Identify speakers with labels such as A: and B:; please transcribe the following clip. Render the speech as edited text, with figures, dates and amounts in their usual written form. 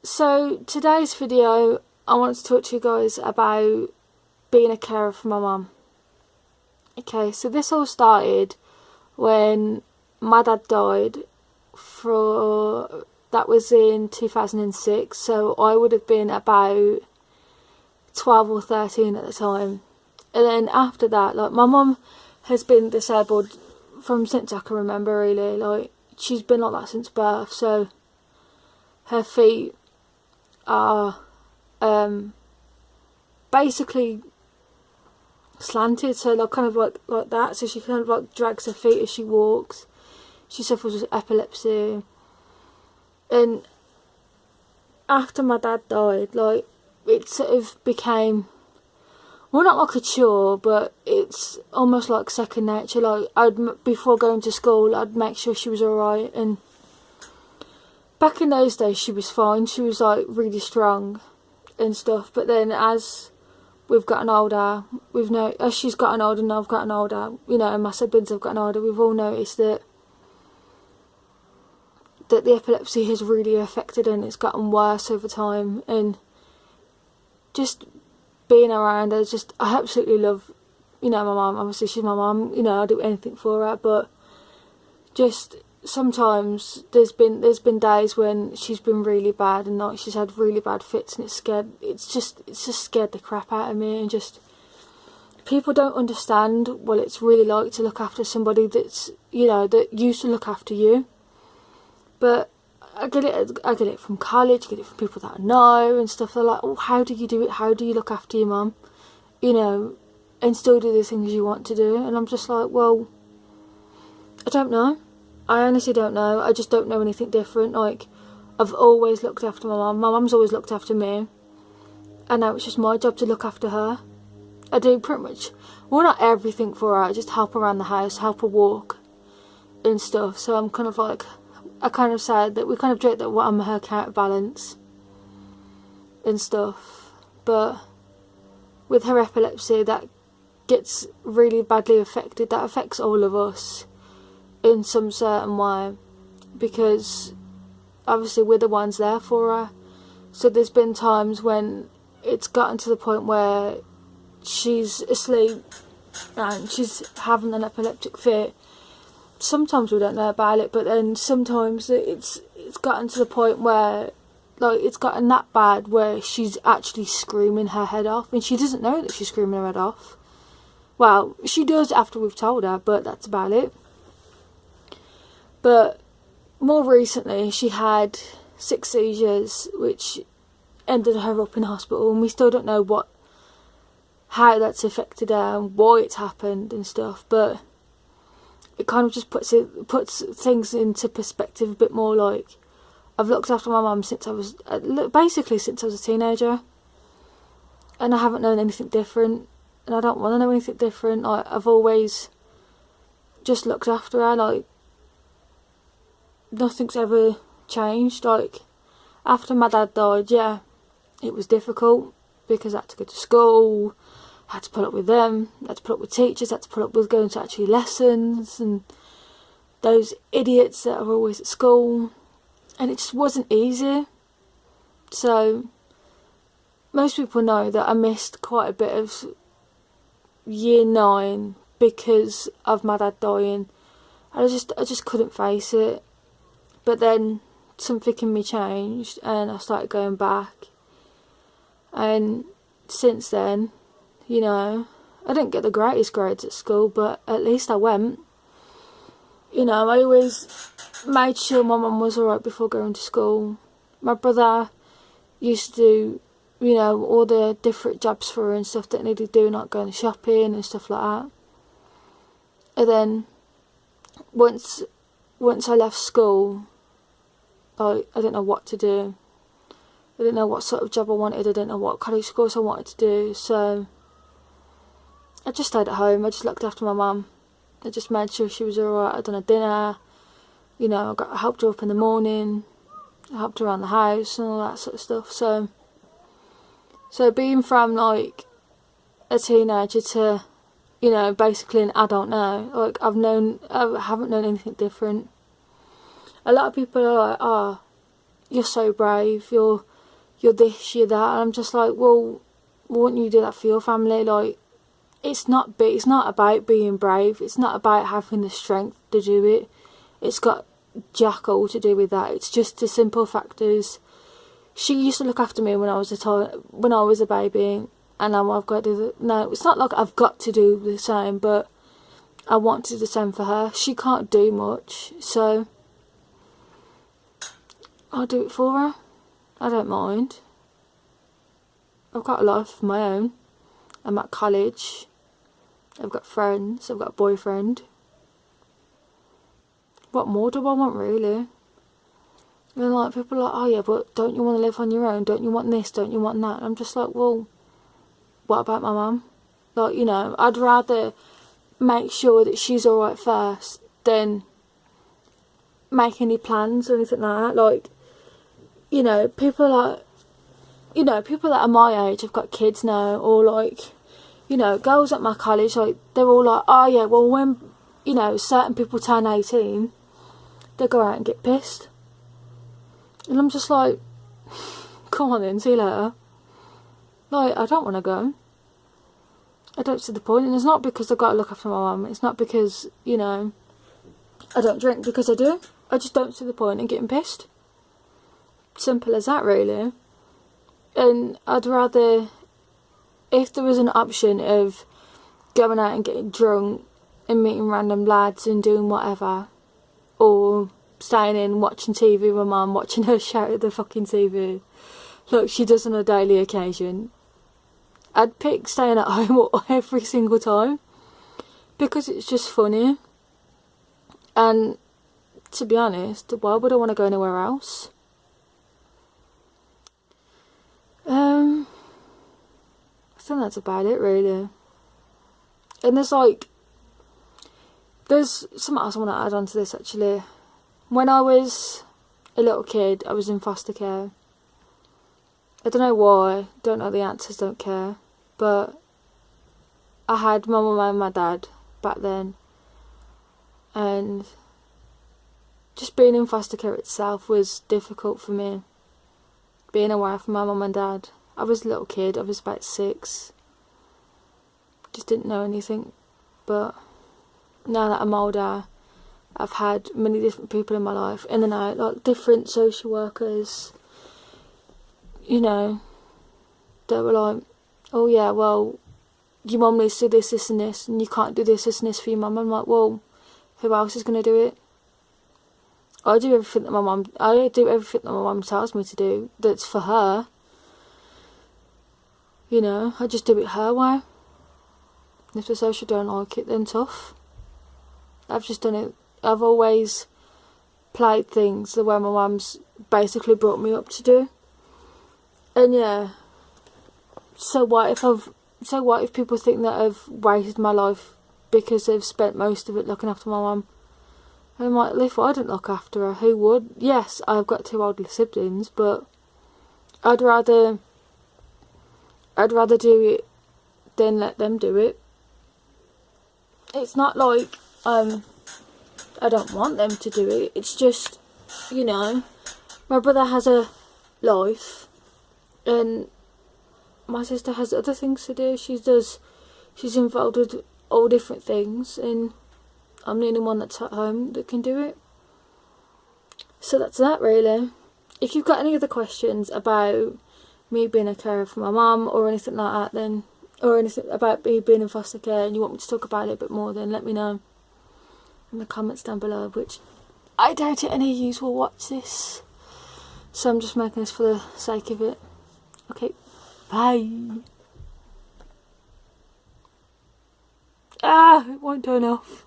A: So today's video, I want to talk to you guys about being a carer for my mum. Okay, so this all started when my dad died. That was in 2006, so I would have been about 12 or 13 at the time. And then after that, like, my mum has been disabled from since I can remember, really. Like, she's been like that since birth, so her feet are basically slanted, so like kind of like that, so she kind of like drags her feet as she walks. She suffers with epilepsy, and after my dad died, like, it sort of became, well, not like a chore, but it's almost like second nature. Like, before going to school, I'd make sure she was alright. And back in those days, she was fine. She was like really strong and stuff. But then as we've gotten older, as she's gotten older and I've gotten older, you know, and my siblings have gotten older, we've all noticed that the epilepsy has really affected her, and it's gotten worse over time. And just being around her, I absolutely love, you know, my mum. Obviously she's my mum, you know, I'll do anything for her, but just sometimes there's been days when she's been really bad, and like, she's had really bad fits, and it's just scared the crap out of me. And just, people don't understand what it's really like to look after somebody that's, you know, that used to look after you. But I get it from college, I get it from people that I know and stuff. They're like, oh, how do you do it? How do you look after your mum? You know, and still do the things you want to do. And I'm just like, well, I don't know. I honestly don't know. I just don't know anything different. Like, I've always looked after my mum. My mum's always looked after me. And now it's just my job to look after her. I do pretty much, well, not everything for her. I just help her around the house, help her walk and stuff. So I'm kind of like, I kind of said that we kind of joke that I'm her counterbalance and stuff. But with her epilepsy, that gets really badly affected. That affects all of us in some certain way, because obviously we're the ones there for her. So there's been times when it's gotten to the point where she's asleep and she's having an epileptic fit. Sometimes we don't know about it, but then sometimes it's gotten to the point where, like, it's gotten that bad where she's actually screaming her head off, and she doesn't know that she's screaming her head off. Well, she does after we've told her, but that's about it. But more recently, she had 6 seizures, which ended her up in hospital, and we still don't know how that's affected her and why it's happened and stuff. But it kind of just puts things into perspective a bit more. Like, I've looked after my mum since I was a teenager, and I haven't known anything different, and I don't want to know anything different. Like, I've always just looked after her. Like, nothing's ever changed. Like, after my dad died, yeah, it was difficult because I had to go to school, I had to put up with them, I had to put up with teachers, I had to put up with going to actually lessons and those idiots that are always at school, and it just wasn't easy. So most people know that I missed quite a bit of year 9 because of my dad dying. I just couldn't face it. But then something in me changed, and I started going back. And since then, you know, I didn't get the greatest grades at school, but at least I went. You know, I always made sure my mum was alright before going to school. My brother used to do, you know, all the different jobs for her and stuff that needed doing, like going shopping and stuff like that. And then once I left school, I didn't know what to do. I didn't know what sort of job I wanted. I didn't know what college course I wanted to do. So I just stayed at home. I just looked after my mum. I just made sure she was alright. I done her dinner. You know, I helped her up in the morning. I helped her around the house and all that sort of stuff. So being from, like, a teenager to, you know, basically an adult now, like, I haven't known anything different. A lot of people are like, oh, you're so brave, you're this, you're that. And I'm just like, well, wouldn't you do that for your family? Like, it's not about being brave. It's not about having the strength to do it. It's got jack all to do with that. It's just the simple factors. She used to look after me when I was a baby, and now I've got to do no, it's not like I've got to do the same, but I want to do the same for her. She can't do much, so I'll do it for her. I don't mind. I've got a life of my own. I'm at college. I've got friends. I've got a boyfriend. What more do I want, really? And like, people are like, oh yeah, but don't you want to live on your own? Don't you want this? Don't you want that? I'm just like, well, what about my mum? Like, you know, I'd rather make sure that she's alright first than make any plans or anything like that. Like, you know, people that are my age have got kids now, or like, you know, girls at my college, like, they're all like, oh yeah, well, when, you know, certain people turn 18, they go out and get pissed. And I'm just like, come on then, see you later. Like, I don't want to go. I don't see the point. And it's not because I've got to look after my mum. It's not because, you know, I don't drink, because I do. I just don't see the point in getting pissed. Simple as that, really. And I'd rather, if there was an option of going out and getting drunk and meeting random lads and doing whatever, or staying in watching TV with my mum, watching her shout at the fucking TV like she does on a daily occasion, I'd pick staying at home every single time, because it's just funny. And to be honest, why would I want to go anywhere else? I think that's about it, really. And there's something else I want to add on to this, actually. When I was a little kid, I was in foster care. I don't know why, don't know the answers, don't care. But I had my mum and my dad back then. And just being in foster care itself was difficult for me. Being away from my mum and dad. I was a little kid, I was about 6. Just didn't know anything. But now that I'm older, I've had many different people in my life, in and out, like different social workers, you know, they were like, oh yeah, well, your mum needs to do this, this and this, and you can't do this, this and this for your mum. I'm like, well, who else is going to do it? I do everything that my mum tells me to do that's for her. You know, I just do it her way. If the social don't like it, then tough. I've just done it. I've always played things the way my mum's basically brought me up to do. And yeah, so what if people think that I've wasted my life because they've spent most of it looking after my mum? And I'm like, if I didn't look after her, who would? Yes, I've got 2 older siblings, but I'd rather do it than let them do it. It's not like I don't want them to do it. It's just, you know, my brother has a life and my sister has other things to do. She's involved with all different things, and I'm the only one that's at home that can do it. So that's that, really. If you've got any other questions about me being a carer for my mum or anything like that, then, or anything about me being in foster care and you want me to talk about it a bit more, then let me know in the comments down below, which I doubt it any of you will watch this, so I'm just making this for the sake of it. Okay, bye. It won't turn off.